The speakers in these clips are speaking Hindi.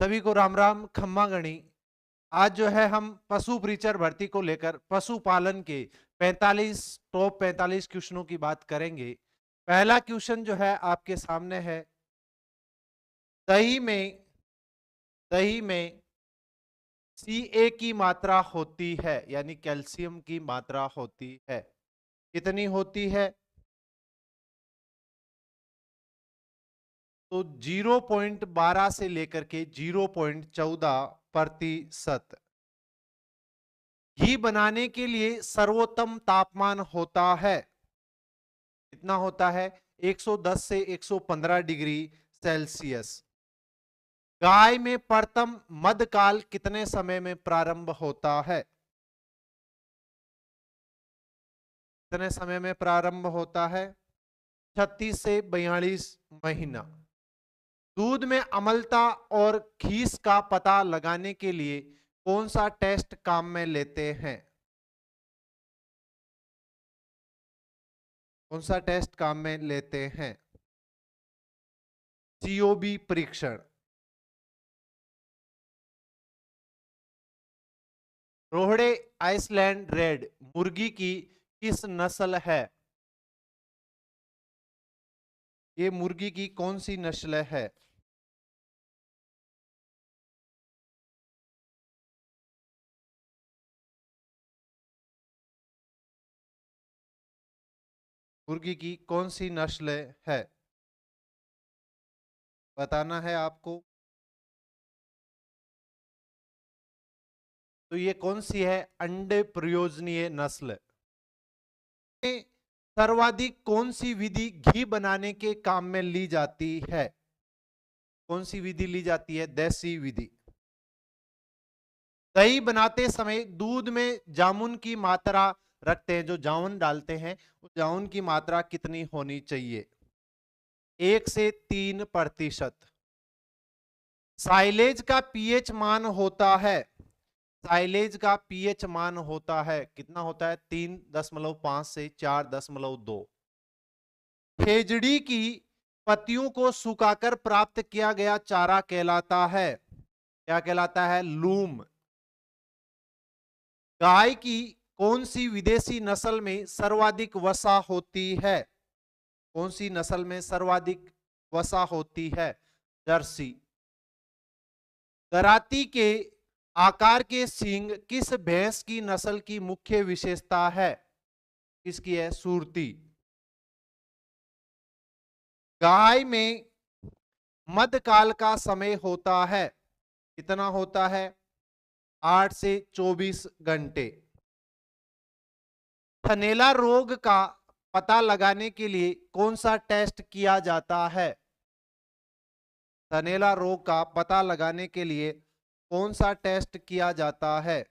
सभी को राम राम खम्मा गणी। आज जो है हम पशु प्रीचर भर्ती को लेकर पशुपालन के 45 क्वेश्चनों की बात करेंगे। पहला क्वेश्चन जो है आपके सामने है, दही में दही में Ca की मात्रा होती है, यानी कैल्शियम की मात्रा होती है, कितनी होती है? तो 0.12 से लेकर के 0.14%। घी बनाने के लिए सर्वोत्तम तापमान होता है, कितना होता है? 110 से 115 डिग्री सेल्सियस। गाय में प्रथम मध्यकाल कितने समय में प्रारंभ होता है? कितने समय में प्रारंभ होता है? 36 से 42 महीना। दूध में अम्लता और खीस का पता लगाने के लिए कौन सा टेस्ट काम में लेते हैं? कौन सा टेस्ट काम में लेते हैं? सीओबी परीक्षण। रोहड़े आइसलैंड रेड मुर्गी की किस नस्ल है? ये मुर्गी की कौन सी नस्ल है? मुर्गी की कौन सी नस्ल है, बताना है आपको। तो ये कौन सी है? अंडे प्रयोजनीय नस्ल। सर्वाधिक कौन सी विधि घी बनाने के काम में ली जाती है? कौन सी विधि ली जाती है? देसी विधि। दही बनाते समय दूध में जामुन की मात्रा रखते हैं, जो जामुन डालते हैं उस जामुन की मात्रा कितनी होनी चाहिए? 1 से 3%। साइलेज का पीएच मान होता है, साइलेज का पीएच मान होता है, कितना होता है? 3.5 से 4.2। खेजड़ी की पत्तियों को सुखाकर प्राप्त किया गया चारा कहलाता है, क्या कहलाता है? लूम। गाय की कौन सी विदेशी नस्ल में सर्वाधिक वसा होती है? कौन सी नस्ल में सर्वाधिक वसा होती है? जर्सी। दराती के आकार के सींग किस भैंस की नस्ल की मुख्य विशेषता है? किसकी है? सूरती। गाय में मध्यकाल का समय होता है, कितना होता है? 8 से 24 घंटे। थनैला रोग का पता लगाने के लिए कौन सा टेस्ट किया जाता है? थनैला रोग का पता लगाने के लिए कौन सा टेस्ट किया जाता है?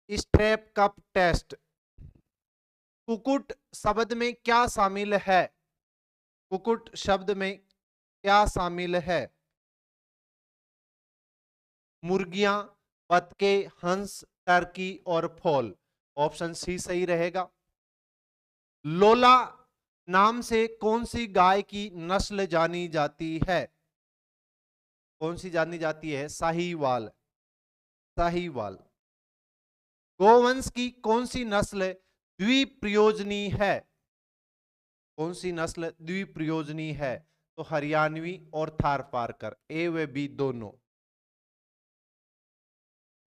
Strep cup test. कुकुट शब्द में क्या शामिल है? कुकुट शब्द में क्या शामिल है? मुर्गियां, बतखे, हंस, टर्की और फॉल। ऑप्शन सी सही रहेगा। लोला नाम से कौन सी गाय की नस्ल जानी जाती है? कौन सी जानी जाती है? साहीवाल। साहीवाल। गोवंश की कौन सी नस्ल द्विप्रयोजनी है? कौन सी नस्ल द्विप्रयोजनी है? तो हरियाणवी और थारपारकर, ए व बी दोनों।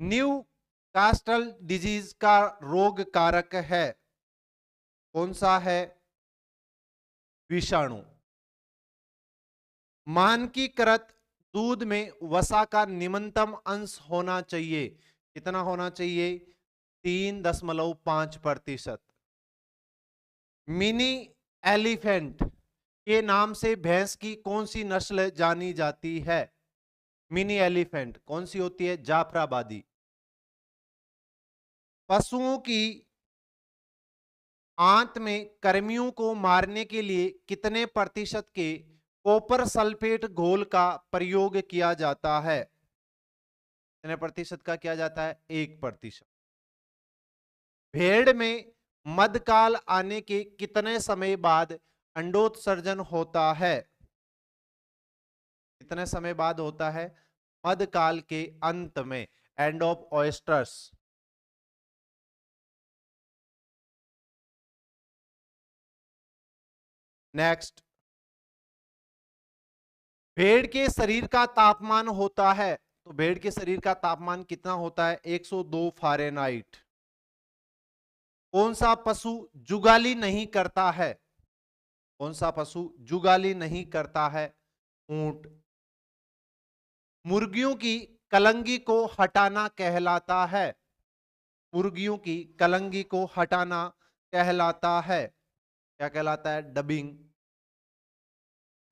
न्यू कास्टल डिजीज का रोग कारक है, कौन सा है? विषाणु। मानकीकृत दूध में वसा का निम्नतम अंश होना चाहिए, कितना होना चाहिए? 3.5%। मिनी एलिफेंट के नाम से भैंस की कौन सी नस्ल जानी जाती है? मिनी एलिफेंट कौन सी होती है? जाफराबादी। पशुओं की आंत में कृमियों को मारने के लिए कितने प्रतिशत के कॉपर सल्फेट घोल का प्रयोग किया जाता है? कितने प्रतिशत का किया जाता है? 1%। भेड़ में मध्यकाल आने के कितने समय बाद अंडोत्सर्जन होता है? कितने समय बाद होता है? मध्यकाल के अंत में, एंड ऑफ ऑयस्टर्स। नेक्स्ट, भेड़ के शरीर का तापमान होता है, तो भेड़ के शरीर का तापमान कितना होता है? 102 फ़ारेनहाइट। कौन सा पशु जुगाली नहीं करता है? कौन सा पशु जुगाली नहीं करता है? ऊंट। मुर्गियों की कलंगी को हटाना कहलाता है। मुर्गियों की कलंगी को हटाना कहलाता है, क्या कहलाता है? डबिंग।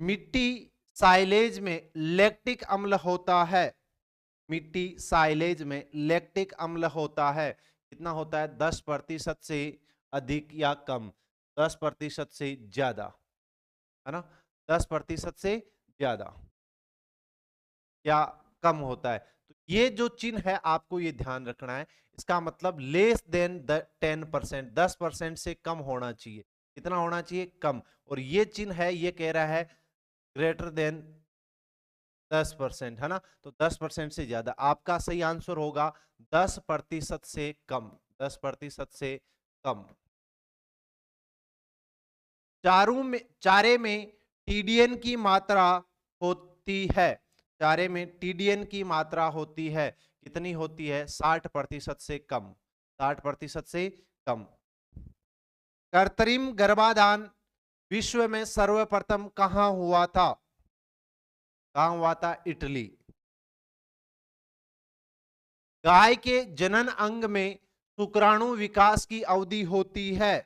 मिट्टी साइलेज में लैक्टिक अम्ल होता है। मिट्टी साइलेज में लैक्टिक अम्ल होता है, कितना होता है? 10% से अधिक या कम? 10% से ज्यादा, है ना? 10% से ज्यादा या कम होता है। तो ये जो चिन्ह है आपको ये ध्यान रखना है, इसका मतलब लेस देन 10%, 10% से कम होना चाहिए। कितना होना चाहिए? कम। और ये चिन्ह है, ये कह रहा है ग्रेटर देन 10%, है ना? तो 10% से ज्यादा। आपका सही आंसर होगा 10% से कम। 10% से कम। चारे में टीडीएन की मात्रा होती है। चारे में टीडीएन की मात्रा होती है, कितनी होती है? 60% से कम। 60% से कम। कृत्रिम गर्भाधान विश्व में सर्वप्रथम कहां हुआ था? कहां हुआ था? इटली। गाय के जनन अंग में शुक्राणु विकास की अवधि होती है,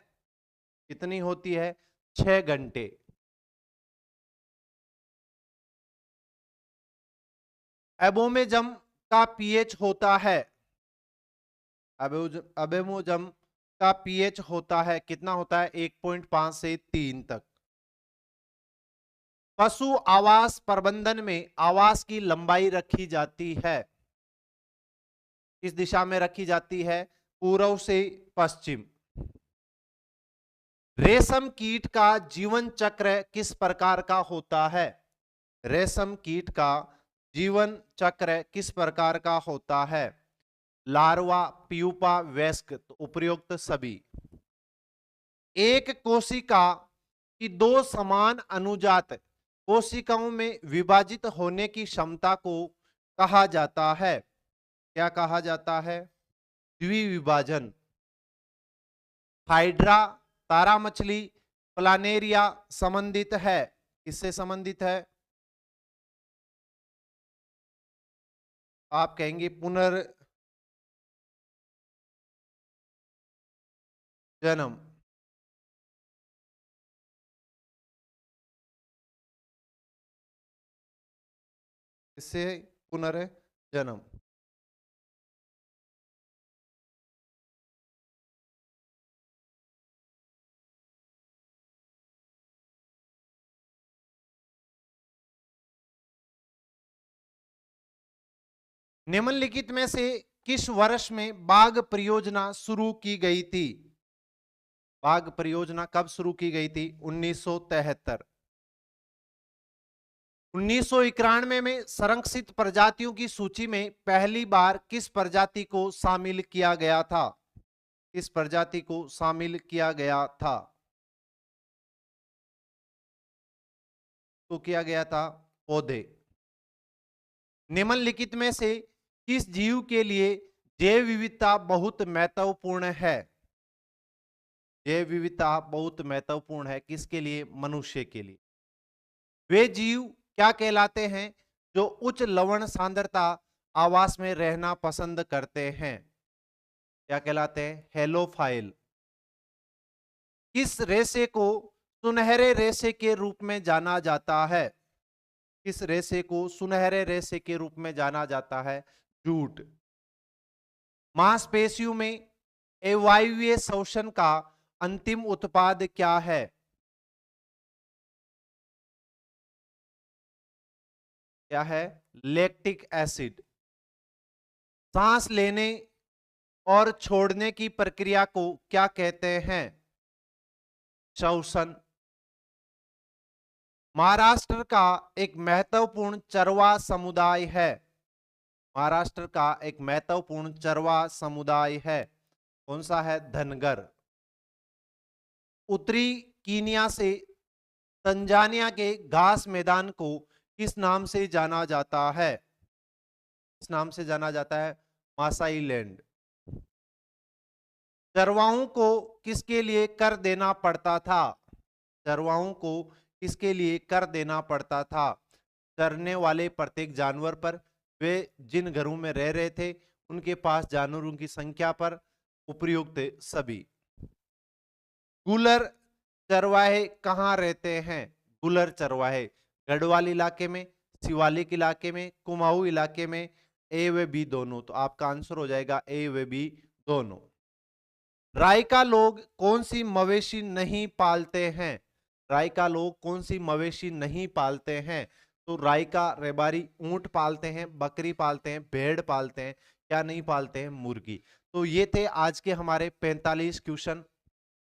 कितनी होती है? 6 घंटे। एबोमेजम का पीएच होता है, एबोमेजम का पीएच होता है, कितना होता है? 1.5 से 3 तक। पशु आवास प्रबंधन में आवास की लंबाई रखी जाती है, किस दिशा में रखी जाती है? पूर्व से पश्चिम। रेशम कीट का जीवन चक्र किस प्रकार का होता है? रेशम कीट का जीवन चक्र किस प्रकार का होता है? लार्वा, प्यूपा, वयस्क, तो उपयुक्त सभी। एक कोशिका की दो समान अनुजात कोशिकाओं में विभाजित होने की क्षमता को कहा जाता है, क्या कहा जाता है? द्विविभाजन। हाइड्रा, तारा मछली, प्लानेरिया संबंधित है, किससे संबंधित है? आप कहेंगे पुनर्जन्म। इससे पुनर्जन्म। निम्नलिखित में से किस वर्ष में बाघ परियोजना शुरू की गई थी? बाघ परियोजना कब शुरू की गई थी? 1973। 1991 में संरक्षित प्रजातियों की सूची में पहली बार किस प्रजाति को शामिल किया गया था? किस प्रजाति को शामिल किया गया था? तो किया गया था पौधे। निम्नलिखित में से किस जीव के लिए जैव विविधता बहुत महत्वपूर्ण है? जैव विविधता बहुत महत्वपूर्ण है किसके लिए? मनुष्य के लिए। वे जीव क्या कहलाते हैं जो उच्च लवण सांद्रता आवास में रहना पसंद करते हैं? क्या कहलाते हैं? हेलोफाइल। किस रेशे को सुनहरे रेशे के रूप में जाना जाता है? किस रेशे को सुनहरे रेशे के रूप में जाना जाता है? जूट। मांसपेशियों में अवायवीय शोषण का अंतिम उत्पाद क्या है? क्या है? Lactic acid. सांस लेने और छोड़ने की प्रक्रिया को क्या कहते हैं? श्वसन। महाराष्ट्र का एक महत्वपूर्ण चरवाहा समुदाय है। महाराष्ट्र का एक महत्वपूर्ण चरवाहा समुदाय है, कौन सा है? धनगर। उत्तरी कीनिया से तंजानिया के घास मैदान को किस नाम से जाना जाता है? इस नाम से जाना जाता है मासाई लैंड। चरवाहों को किसके लिए कर देना पड़ता था? चरवाहों को किसके लिए कर देना पड़ता था? चरने वाले प्रत्येक जानवर पर, वे जिन घरों में रह रहे थे उनके पास जानवरों की संख्या पर, उपयुक्त सभी। गुलर चरवाहे कहाँ रहते हैं? गुलर चरवाहे गढ़वाल इलाके में, शिवालिक इलाके में, कुमाऊं इलाके में, ए व बी दोनों। तो आपका आंसर हो जाएगा ए व बी दोनों। रायका लोग कौन सी मवेशी नहीं पालते हैं? रायका लोग कौन सी मवेशी नहीं पालते हैं? तो रायका रेबारी ऊंट पालते हैं, बकरी पालते हैं, भेड़ पालते हैं, क्या नहीं पालते हैं? मुर्गी। तो ये थे आज के हमारे 45 क्वेश्चन।